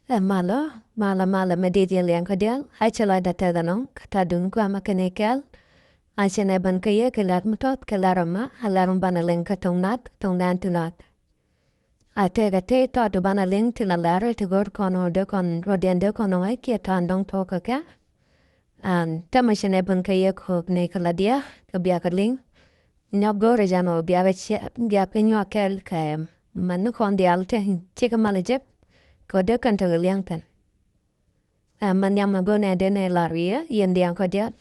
Mala medidi liang kadial, hai chalai da tedanong, katadun kwa makanekel, Aisene ban kaya kelar mutot kelarama, halarum bana ling tongnan tunat. Atega te to bana ling tilalara tigor kono de kon rodende kono ai kia tandong toka ka. Tamashene ban kaya kog ne kaladia, kabia kaling. Nyogore jano bia penyo kel ka manu kondi alte chika malajep, kode kan tagaliang tan. Manyama gone dene laria, yendiang kodiat.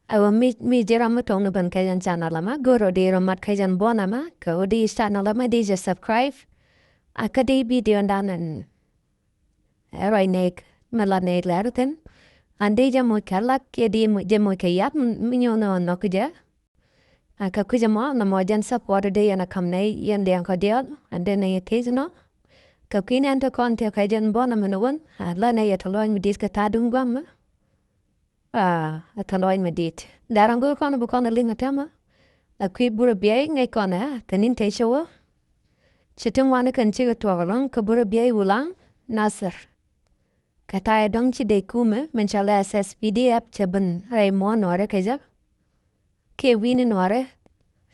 Awa mi jera mutong na ban kayan channel lama, goro di romat kayan bona ma, ko di channel lama di just subscribe. Aka di video danan. Eroy nek, malad nek larutin. Andi jamu kalak, kia di jamu kayat, minyo no kuja. Aka kuja mo, na mo jan support di yana kamne, yan di ang kodiat, andi na yatiz no. Ka kina anta konti kayan bona manuwan, la na yataloy mi diska tadung guam. Ataloy medit. Darango kono bukono linga tema. Akui Burebiey ngay kono tanin te shawo. Chitung wana kan chiga tuwalang ka Burebiey ulang nasir. Kataya dong chi de kume menchale Sspdf chaban ray mo nore kaja. Ke wini nore.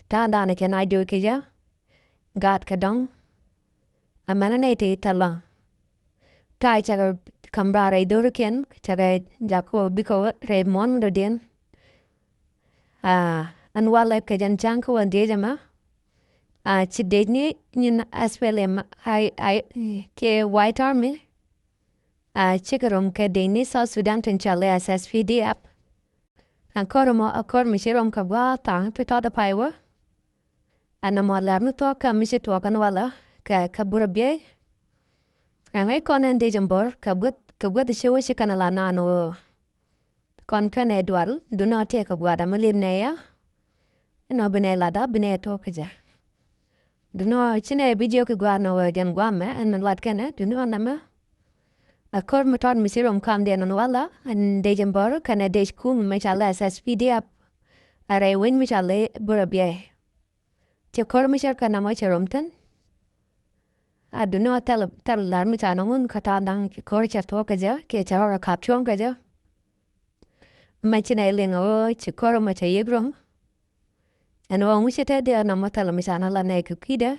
Ta dana ken I do kaja. Gat ka dong. Amana nete talang. Tai chaga kambara idoro ken chaga jako biko ray mon do din. An wala ka jan chanko an deja ma. Chi dejni nyin aswele ke White Army. Chikarum ka dejni South Sudan tenchale as Sspdf. An akor mishirom ka wa tang pitada paiwa. An mo larnu to ka mishito kan wala ka Burebiey. An ay konen dejan bor ka but shiwa shikanala nano. Kon kan Edward do not take a guada malim neya. No bene lada bene tokaja. Do no chine video ka guano jan guame and lad kene do no nama. A kor mutar misirum kam den on wala and dejan bor kan a dej kum mechala Sspdf. Are win michale Burebiey. Ti kor michar kan amacherumten. I do not tell larmitanongun katandang kor cha tokaja ke chara kapchon kaja. Machine ling chikoro macha yegrom. And when we sit there, no matter misana la neck kida.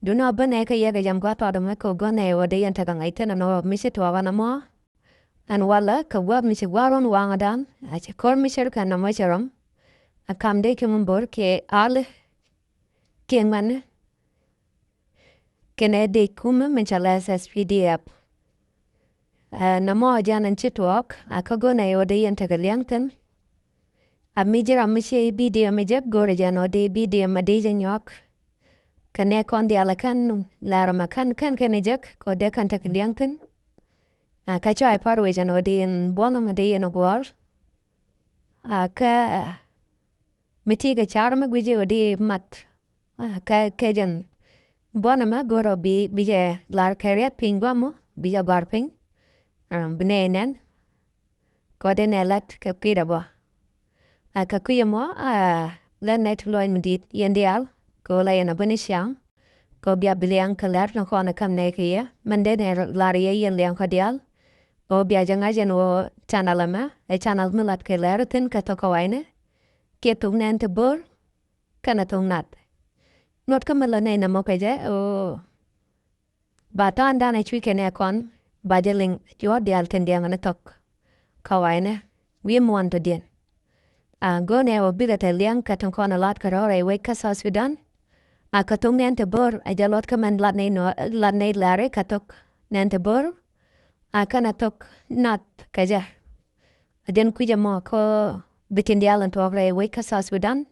Do not baneka yega jam got out of meko gone or the antagangaiten and no miss it to avanamo. And walla, ka wab miss waron wangadan, I chikor misher can no macherum. A come de kumbor ke ale king man. Kene de kum menchalas Sspdf. Namo jan and chitwalk, a kagone or the antagaliangton. A major amishe video major gorajan or de video madajan yok. Kane kon di alakan laramakan kan kanejak ko de kantakaliangton. A kacho I parwajan or de in bonum day in a war. A ka mitiga charma gwiji or de mat. Ka kajan bonama goro bija lar kariat pingwamo bija barping. Benenen ko de nelat ka kirabo. Kakuya mo, la net loin medit yendial, ko la yana bunishang, ko bia biliang kaler no kona kam nekia, mande ne laria yen liang kadial, o bia jangajan o channelama, a channel mulat kaler tin katokawaine, ketung nante bur, kanatung nat. Not kamala ne na mokaje, o batan dan a chwikene kon, bajaling jordial tendiang anatok, kawaine, we want to din. Gone o bigata liang katong kona lat karore wake South Sudan. Katong nante bor a jalot kaman lat ne lare katok nante bor. Kanatok nat kaja. Den kuja mo ko bitin dialan togre wake South Sudan.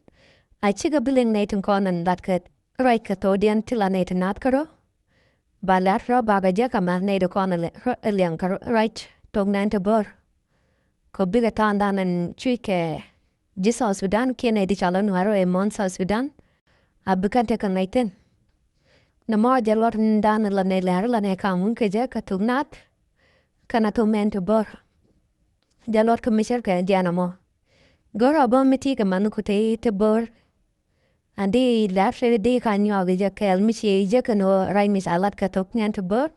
Chiga biling natin konan lat kat right kato dian tila natin nat karo. Balat ro baga jaka ma nato kona liang karo right tog nante bor. Ko bigata andanan chuike South Sudan kene di chala nuaro e mon South Sudan abukante kan naiten na mo jalot ndan la ne lar la ne kamun ke ja katugnat kana to mente bor jalot komisher ka jana mo goro bon miti ka manu kute te bor andi lafre di kan yo ga kel michi je kano rai mis alat ka tok nyant bor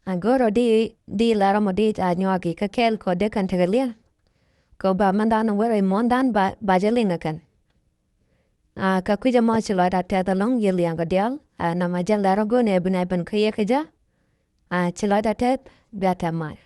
Goro di laro mo di nyogi ka kel ko de kan tegalia. Ko ba mandan wera mondan ba jalinga kan. Ka kuja mo chilo da teta long yili ang dial. Na ma jal laro go ne bunai ban kaya kaja. Chilo da tet beta mai.